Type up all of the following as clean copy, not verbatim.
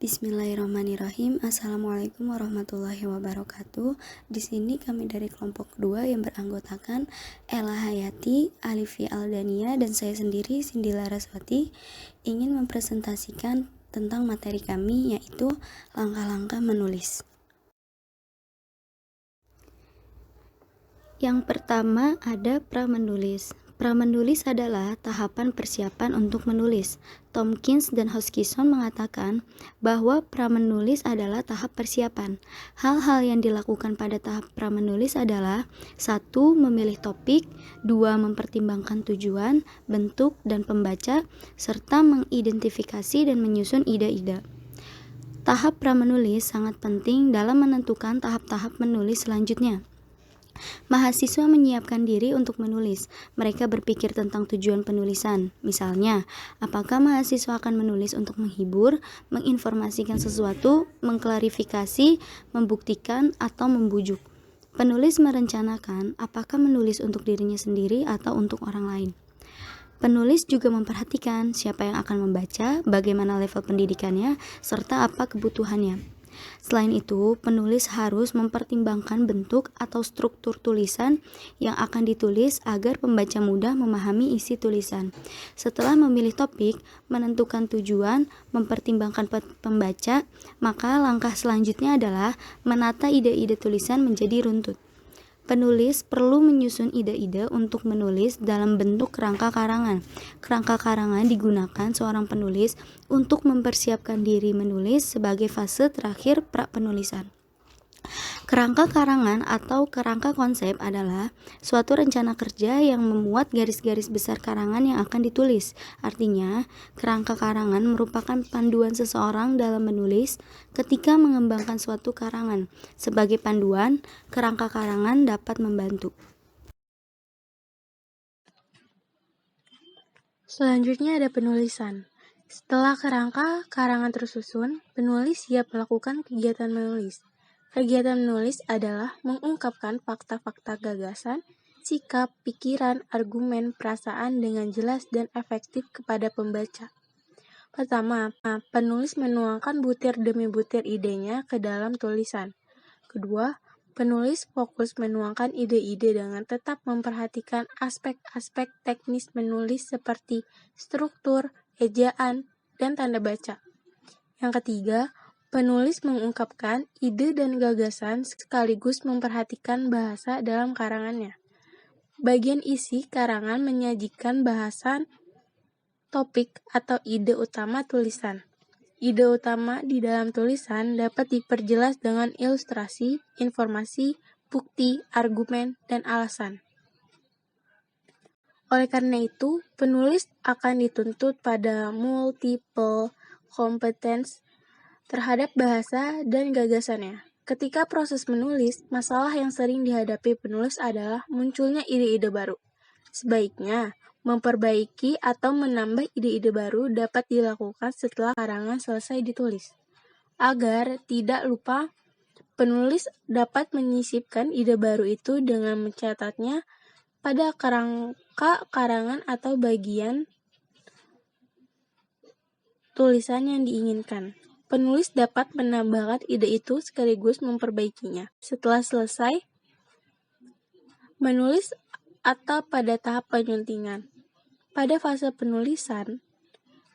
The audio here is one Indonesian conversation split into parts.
Bismillahirrahmanirrahim. Assalamualaikum warahmatullahi wabarakatuh. Di sini kami dari kelompok 2 yang beranggotakan Ella Hayati, Alifi Aldania, dan saya sendiri Cindy Laraswati ingin mempresentasikan tentang materi kami, yaitu langkah-langkah menulis. Yang pertama ada pra-menulis. Pra-menulis adalah tahapan persiapan untuk menulis. Tomkins dan Hoskinson mengatakan bahwa pra-menulis adalah tahap persiapan. Hal-hal yang dilakukan pada tahap pra-menulis adalah 1. Memilih topik, 2. Mempertimbangkan tujuan, bentuk, dan pembaca, serta mengidentifikasi dan menyusun ide-ide. Tahap pra-menulis sangat penting dalam menentukan tahap-tahap menulis selanjutnya. Mahasiswa menyiapkan diri untuk menulis. Mereka berpikir tentang tujuan penulisan. Misalnya, apakah mahasiswa akan menulis untuk menghibur, menginformasikan sesuatu, mengklarifikasi, membuktikan, atau membujuk. Penulis merencanakan apakah menulis untuk dirinya sendiri atau untuk orang lain. Penulis juga memperhatikan siapa yang akan membaca, bagaimana level pendidikannya, serta apa kebutuhannya. Selain itu, penulis harus mempertimbangkan bentuk atau struktur tulisan yang akan ditulis agar pembaca mudah memahami isi tulisan. Setelah memilih topik, menentukan tujuan, mempertimbangkan pembaca, maka langkah selanjutnya adalah menata ide-ide tulisan menjadi runtut. Penulis perlu menyusun ide-ide untuk menulis dalam bentuk kerangka karangan. Kerangka karangan digunakan seorang penulis untuk mempersiapkan diri menulis sebagai fase terakhir pra-penulisan. Kerangka karangan atau kerangka konsep adalah suatu rencana kerja yang memuat garis-garis besar karangan yang akan ditulis. Artinya, kerangka karangan merupakan panduan seseorang dalam menulis ketika mengembangkan suatu karangan. Sebagai panduan, kerangka karangan dapat membantu. Selanjutnya ada penulisan. Setelah kerangka karangan tersusun, penulis siap melakukan kegiatan menulis. Kegiatan menulis adalah mengungkapkan fakta-fakta gagasan, sikap, pikiran, argumen, perasaan dengan jelas dan efektif kepada pembaca. Pertama, penulis menuangkan butir demi butir idenya ke dalam tulisan. Kedua, penulis fokus menuangkan ide-ide dengan tetap memperhatikan aspek-aspek teknis menulis seperti struktur, ejaan, dan tanda baca. Yang ketiga, penulis mengungkapkan ide dan gagasan sekaligus memperhatikan bahasa dalam karangannya. Bagian isi karangan menyajikan bahasan, topik, atau ide utama tulisan. Ide utama di dalam tulisan dapat diperjelas dengan ilustrasi, informasi, bukti, argumen, dan alasan. Oleh karena itu, penulis akan dituntut pada multiple competence terhadap bahasa dan gagasannya. Ketika proses menulis, masalah yang sering dihadapi penulis adalah munculnya ide-ide baru. Sebaiknya, memperbaiki atau menambah ide-ide baru dapat dilakukan setelah karangan selesai ditulis. Agar tidak lupa, penulis dapat menyisipkan ide baru itu dengan mencatatnya pada kerangka karangan atau bagian tulisan yang diinginkan. Penulis dapat menambahkan ide itu sekaligus memperbaikinya. Setelah selesai menulis atau pada tahap penyuntingan. Pada fase penulisan,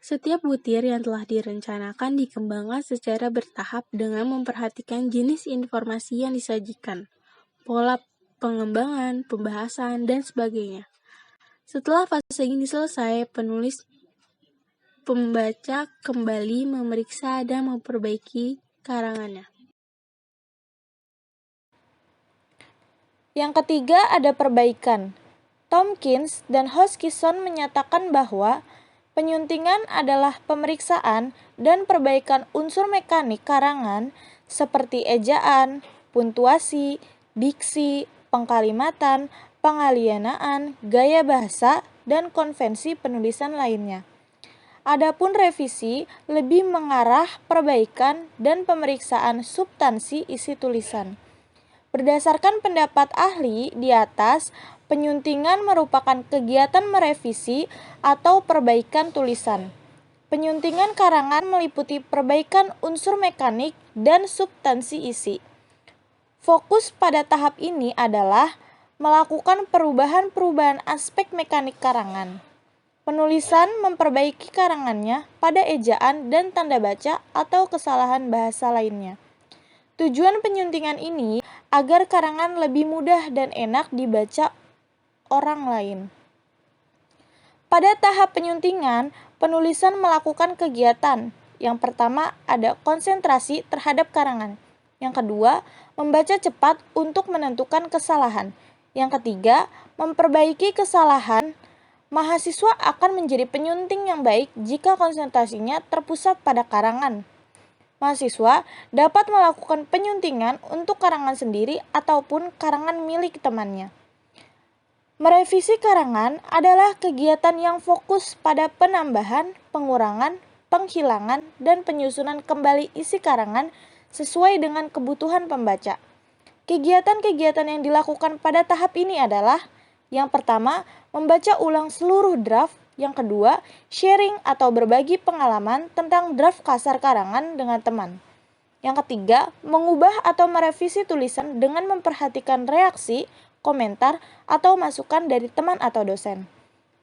setiap butir yang telah direncanakan dikembangkan secara bertahap dengan memperhatikan jenis informasi yang disajikan, pola pengembangan, pembahasan, dan sebagainya. Setelah fase ini selesai, pembaca kembali memeriksa dan memperbaiki karangannya. Yang ketiga ada perbaikan. Tomkins dan Hoskinson menyatakan bahwa penyuntingan adalah pemeriksaan dan perbaikan unsur mekanik karangan seperti ejaan, puntuasi, diksi, pengkalimatan, pengalianaan, gaya bahasa, dan konvensi penulisan lainnya. Adapun revisi lebih mengarah perbaikan dan pemeriksaan substansi isi tulisan. Berdasarkan pendapat ahli di atas, penyuntingan merupakan kegiatan merevisi atau perbaikan tulisan. Penyuntingan karangan meliputi perbaikan unsur mekanik dan substansi isi. Fokus pada tahap ini adalah melakukan perubahan-perubahan aspek mekanik karangan. Penulisan memperbaiki karangannya pada ejaan dan tanda baca atau kesalahan bahasa lainnya. Tujuan penyuntingan ini agar karangan lebih mudah dan enak dibaca orang lain. Pada tahap penyuntingan, penulisan melakukan kegiatan. Yang pertama ada konsentrasi terhadap karangan. Yang kedua, membaca cepat untuk menentukan kesalahan. Yang ketiga, memperbaiki kesalahan. Mahasiswa akan menjadi penyunting yang baik jika konsentrasinya terpusat pada karangan. Mahasiswa dapat melakukan penyuntingan untuk karangan sendiri ataupun karangan milik temannya. Merevisi karangan adalah kegiatan yang fokus pada penambahan, pengurangan, penghilangan, dan penyusunan kembali isi karangan sesuai dengan kebutuhan pembaca. Kegiatan-kegiatan yang dilakukan pada tahap ini adalah: yang pertama, membaca ulang seluruh draft. Yang kedua, sharing atau berbagi pengalaman tentang draft kasar karangan dengan teman. Yang ketiga, mengubah atau merevisi tulisan dengan memperhatikan reaksi, komentar, atau masukan dari teman atau dosen.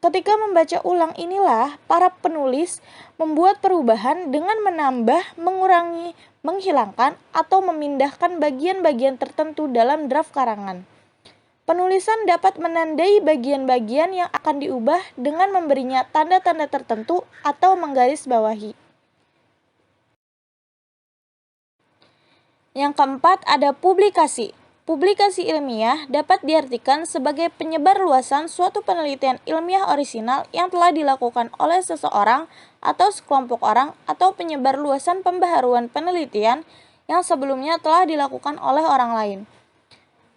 Ketika membaca ulang inilah para penulis membuat perubahan dengan menambah, mengurangi, menghilangkan, atau memindahkan bagian-bagian tertentu dalam draft karangan. Penulisan dapat menandai bagian-bagian yang akan diubah dengan memberinya tanda-tanda tertentu atau menggarisbawahi. Yang keempat ada publikasi. Publikasi ilmiah dapat diartikan sebagai penyebarluasan suatu penelitian ilmiah orisinal yang telah dilakukan oleh seseorang atau sekelompok orang, atau penyebarluasan pembaharuan penelitian yang sebelumnya telah dilakukan oleh orang lain.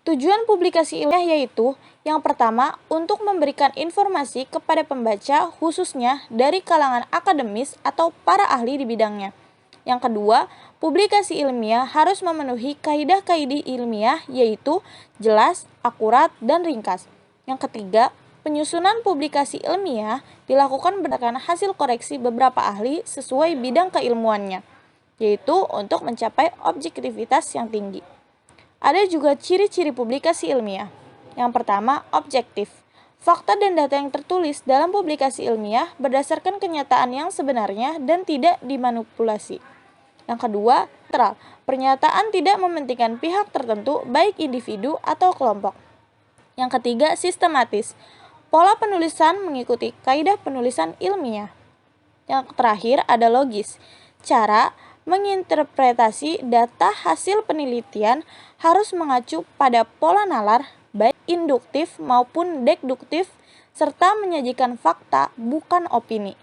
Tujuan publikasi ilmiah yaitu: yang pertama, untuk memberikan informasi kepada pembaca khususnya dari kalangan akademis atau para ahli di bidangnya. Yang kedua, publikasi ilmiah harus memenuhi kaidah-kaidah ilmiah yaitu jelas, akurat, dan ringkas. Yang ketiga, penyusunan publikasi ilmiah dilakukan berdasarkan hasil koreksi beberapa ahli sesuai bidang keilmuannya, yaitu untuk mencapai objektivitas yang tinggi. Ada juga ciri-ciri publikasi ilmiah. Yang pertama, objektif. Fakta dan data yang tertulis dalam publikasi ilmiah berdasarkan kenyataan yang sebenarnya dan tidak dimanipulasi. Yang kedua, netral. Pernyataan tidak mementingkan pihak tertentu, baik individu atau kelompok. Yang ketiga, sistematis. Pola penulisan mengikuti kaidah penulisan ilmiah. Yang terakhir ada logis. Cara menginterpretasi data hasil penelitian harus mengacu pada pola nalar, baik induktif maupun deduktif, serta menyajikan fakta, bukan opini.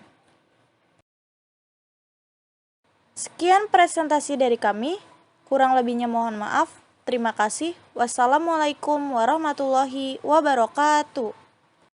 Sekian presentasi dari kami, kurang lebihnya mohon maaf. Terima kasih. Wassalamualaikum warahmatullahi wabarakatuh.